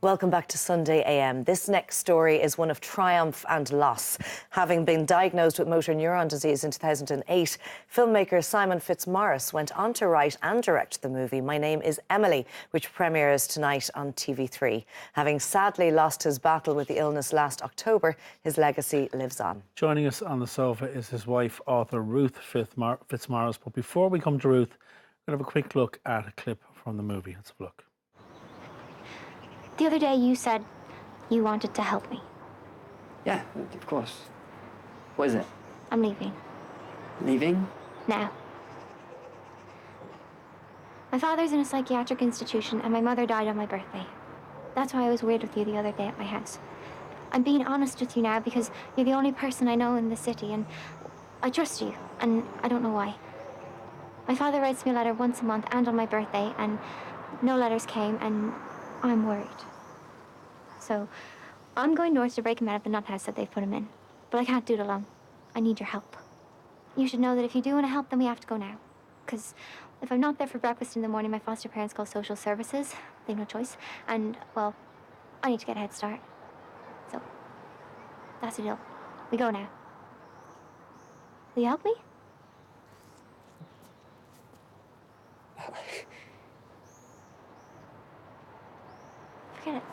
Welcome back to Sunday AM. This next story is one of triumph and loss. Having been diagnosed with motor neuron disease in 2008, filmmaker Simon Fitzmaurice went on to write and direct the movie My Name is Emily, which premieres tonight on TV3. Having sadly lost his battle with the illness last October, his legacy lives on. Joining us on the sofa is his wife, author Ruth Fitzmaurice. But before we come to Ruth, we're going to have a quick look at a clip from the movie. Let's have a look. The other day you said you wanted to help me. Yeah, of course. What is it? I'm leaving. Leaving? Now. My father's in a psychiatric institution and my mother died on my birthday. That's why I was weird with you the other day at my house. I'm being honest with you now because you're the only person I know in the city and I trust you, and I don't know why. My father writes me a letter once a month and on my birthday, and no letters came, and I'm worried. So I'm going north to break him out of the nut house that they've put him in. But I can't do it alone. I need your help. You should know that if you do want to help, then we have to go now. Because if I'm not there for breakfast in the morning, my foster parents call social services. They have no choice. And, well, I need to get a head start. So that's the deal. We go now. Will you help me? Forget it.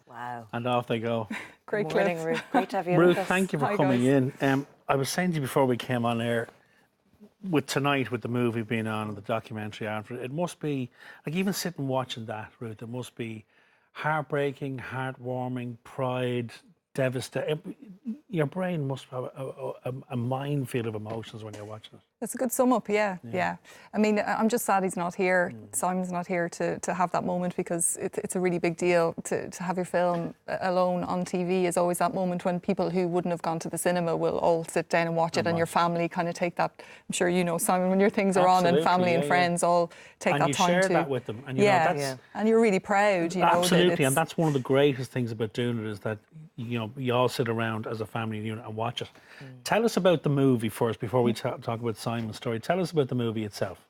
Wow. And off they go. Great Good morning, clip. Ruth. Great to have you Ruth, with us. thank you for Hi, coming guys. in. I was saying to you before we came on air, with tonight, with the movie being on and the documentary after it must be, like even sitting watching that, Ruth, it must be heartbreaking, heartwarming, pride, devastating. Your brain must have a minefield of emotions when you're watching it. That's a good sum up, yeah. I mean, I'm just sad he's not here. Simon's not here to have that moment, because it's a really big deal to have your film alone on TV. Is always that moment when people who wouldn't have gone to the cinema will all sit down and watch it, and your family kind of take that. I'm sure you know, Simon, when your things are on and family and friends all take that time to... And you share that with them. And you know, that's, and you're really proud, you know. Absolutely, and that's one of the greatest things about doing it, is that, you know, you all sit around as a family unit and watch it. Tell us about the movie first, before we talk about Simon's story. Tell us about the movie itself.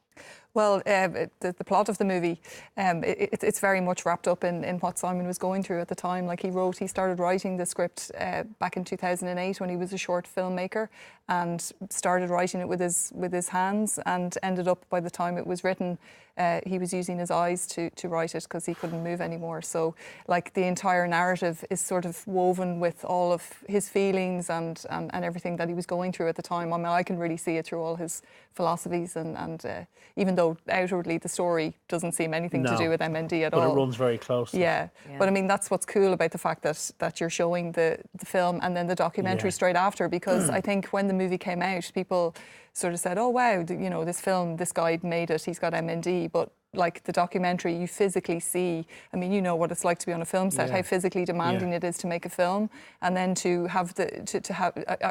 Well, the plot of the movie, it's very much wrapped up in what Simon was going through at the time. Like he started writing the script back in 2008 when he was a short filmmaker, and started writing it with his hands, and ended up, by the time it was written, he was using his eyes to write it, because he couldn't move anymore. So, like, the entire narrative is sort of woven with all of his feelings and everything that he was going through at the time. I mean, I can really see it through all his philosophies, and even though outwardly the story doesn't seem anything to do with MND at all. But it runs very closely. Yeah. But I mean, that's what's cool about the fact that you're showing the film and then the documentary straight after, because I think when the movie came out, people sort of said, oh wow, you know, this film, this guy made it, he's got MND. But like the documentary, you physically see, I mean, you know what it's like to be on a film set, how physically demanding it is to make a film, and then to have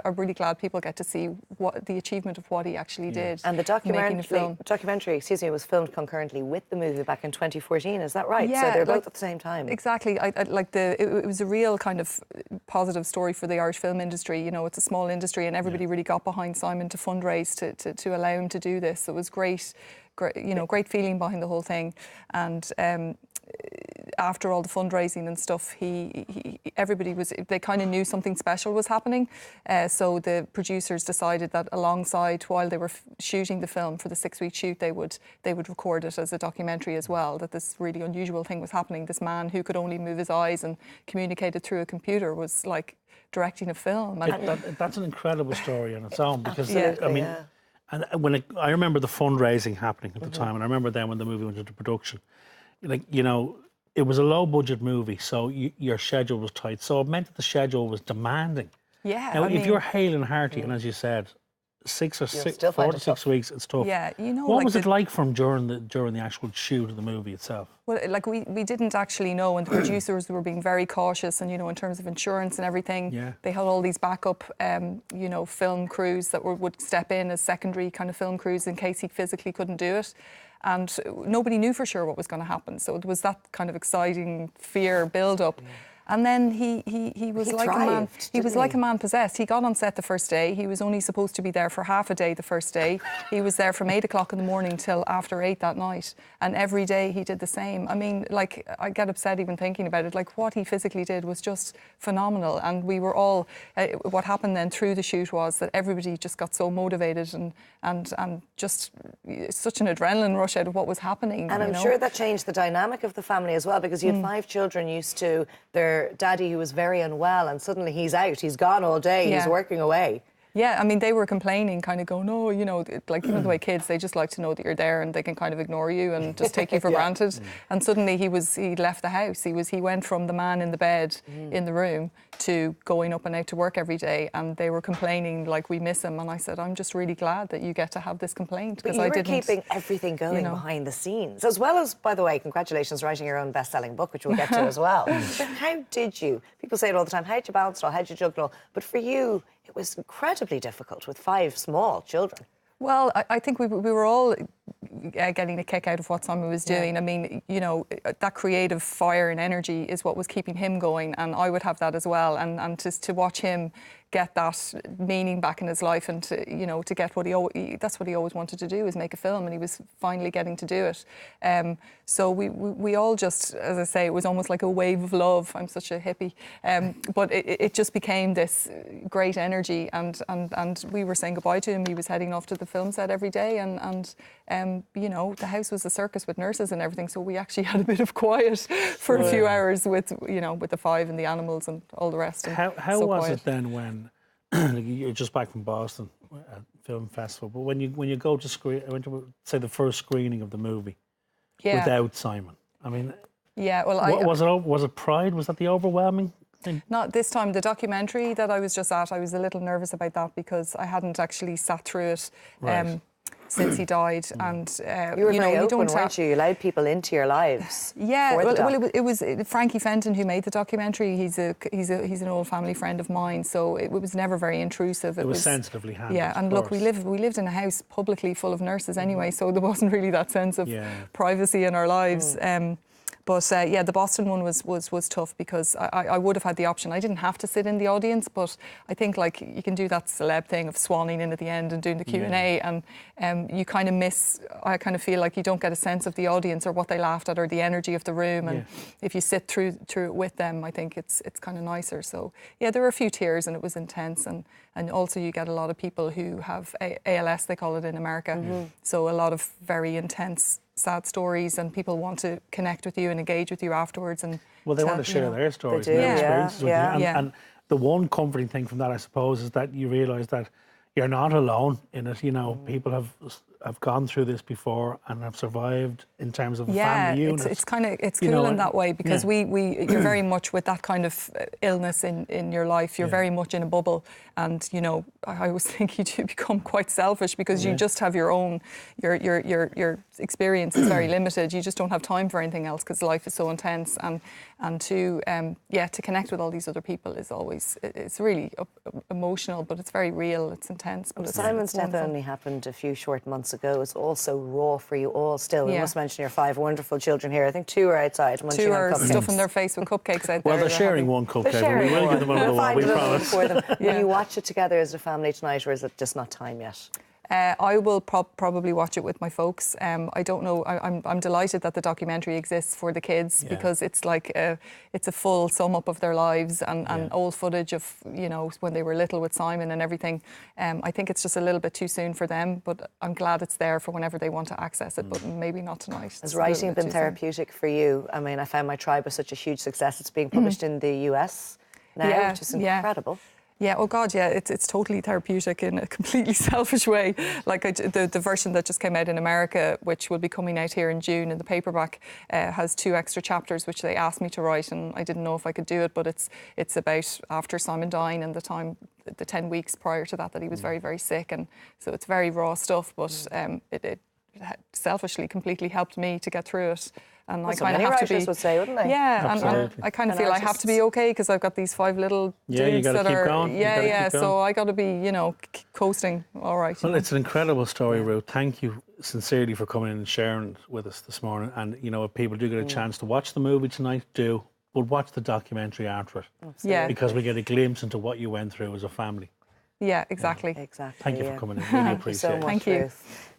I'm really glad people get to see what the achievement of what he actually did. And the making a film. documentary, was filmed concurrently with the movie back in 2014. Is that right? Yeah, so they're both at the same time. Exactly. It was a real kind of positive story for the Irish film industry. You know, it's a small industry, and everybody really got behind Simon to fundraise to allow him to do this. It was great, you know, great feeling behind the whole thing. And after all the fundraising and stuff, they kind of knew something special was happening. So the producers decided that alongside, while they were shooting the film for the 6-week shoot, they would record it as a documentary as well, that this really unusual thing was happening. This man who could only move his eyes and communicated through a computer was like directing a film. And That's an incredible story on its own, because I mean, and I remember the fundraising happening at the time, and I remember then when the movie went into production, like, you know, it was a low budget movie, so your schedule was tight, so it meant that the schedule was demanding. Yeah. Now, if you're hale and hearty, and as you said, 4 to 6 weeks, it's tough. Yeah, you know, what was it like from during the actual shoot of the movie itself? Well, like we didn't actually know, and the producers were being very cautious, and you know, in terms of insurance and everything, they had all these backup, you know, film crews that would step in as secondary kind of film crews in case he physically couldn't do it. And nobody knew for sure what was going to happen. So it was that kind of exciting fear build-up. And then he was like a man. He was like a man possessed. He got on set the first day. He was only supposed to be there for half a day the first day. He was there from 8 o'clock in the morning till after 8 that night. And every day he did the same. I mean, like, I get upset even thinking about it. Like, what he physically did was just phenomenal. And we were all, what happened then through the shoot was that everybody just got so motivated and just such an adrenaline rush out of what was happening. And I'm sure that changed the dynamic of the family as well, because you had 5 children used to their daddy who was very unwell, and suddenly he's out, he's gone all day, he's working away. Yeah, I mean, they were complaining, kind of going, oh, you know, like, even the way kids, they just like to know that you're there and they can kind of ignore you and just take you for granted. And suddenly he left the house. He went from the man in the bed in the room to going up and out to work every day, and they were complaining like, we miss him. And I said, I'm just really glad that you get to have this complaint, because I didn't. But you were keeping everything going behind the scenes, as well as, by the way, congratulations, writing your own best-selling book, which we'll get to as well. But how did you? People say it all the time. How did you balance it all? How did you juggle it all? But for you, it was incredibly difficult with 5 small children. Well, I think we were all getting a kick out of what Simon was doing. I mean, you know, that creative fire and energy is what was keeping him going, and I would have that as well. And just to watch him get that meaning back in his life, and to, you know, to get what that's what he always wanted to do, is make a film, and he was finally getting to do it. So we all just, as I say, it was almost like a wave of love. I'm such a hippie, but it just became this great energy, and we were saying goodbye to him. He was heading off to the film set every day, and you know, the house was a circus with nurses and everything, so we actually had a bit of quiet for a few hours with, you know, with the 5 and the animals and all the rest. How was it then when you're just back from Boston at Film Festival, but when you go to screen, I went to say the first screening of the movie without Simon? I mean, was it pride? Was that the overwhelming thing? Not this time. The documentary that I was just at, I was a little nervous about that because I hadn't actually sat through it. Right. Since he died, and you were very open, weren't you? You allowed people into your lives. Yeah, well, it was Frankie Fenton who made the documentary. He's an old family friend of mine, so it was never very intrusive. It was sensitively handled. Yeah, and look, we lived in a house publicly full of nurses anyway, so there wasn't really that sense of privacy in our lives. But the Boston one was tough because I would have had the option. I didn't have to sit in the audience, but I think like you can do that celeb thing of swanning in at the end and doing the Q&A, and you kind of miss. I kind of feel like you don't get a sense of the audience or what they laughed at or the energy of the room. And if you sit through it with them, I think it's kind of nicer. So yeah, there were a few tears and it was intense, and also you get a lot of people who have ALS, they call it in America. So a lot of very intense, sad stories, and people want to connect with you and engage with you afterwards. And well, they want to share their stories and their experiences with you. And the one comforting thing from that, I suppose, is that you realise that you're not alone in it. You know, people have gone through this before and have survived in terms of a family unit. It's cool in that way, because you're very much with that kind of illness in your life. You're very much in a bubble, and you know, I always think you do become quite selfish because you just have your own. Your experience is very limited. You just don't have time for anything else because life is so intense, and to connect with all these other people is always, it's really emotional, but it's very real. It's intense. But Simon's death only happened a few short months ago. It's also raw for you all still. We must mention your 5 wonderful children here. I think 2 are outside munching 2 on are cupcakes. stuffing their face with cupcakes out there. Well, they're sharing one cupcake, but we will give them another one, we promise. For them. Will you watch it together as a family tonight, or is it just not time yet? I will probably watch it with my folks. I don't know. I'm delighted that the documentary exists for the kids because it's like it's a full sum up of their lives and old footage of, you know, when they were little with Simon and everything. I think it's just a little bit too soon for them, but I'm glad it's there for whenever they want to access it. But maybe not tonight. Has writing been therapeutic for you? I mean, I found My Tribe was such a huge success. It's being published in the US now, which is incredible. Yeah, oh God, yeah, it's totally therapeutic in a completely selfish way. Like the version that just came out in America, which will be coming out here in June in the paperback, has 2 extra chapters which they asked me to write, and I didn't know if I could do it, but it's about after Simon dying and the 10 weeks prior to that he was very, very sick, and so it's very raw stuff, but it selfishly completely helped me to get through it. And I kind of have to be. Would say, wouldn't they? Yeah, and I kind of feel I have to be okay because I've got these 5 little dudes that are. Going. So I got to be, you know, coasting. All right. Well, it's an incredible story, Ruth. Thank you sincerely for coming in and sharing it with us this morning. And you know, if people do get a chance to watch the movie tonight, do. but watch the documentary after it. Yeah. Because we get a glimpse into what you went through as a family. Yeah, exactly. Exactly. Thank you yeah. for coming in. Really Thank you appreciate so it. much, Thank you. Ruth.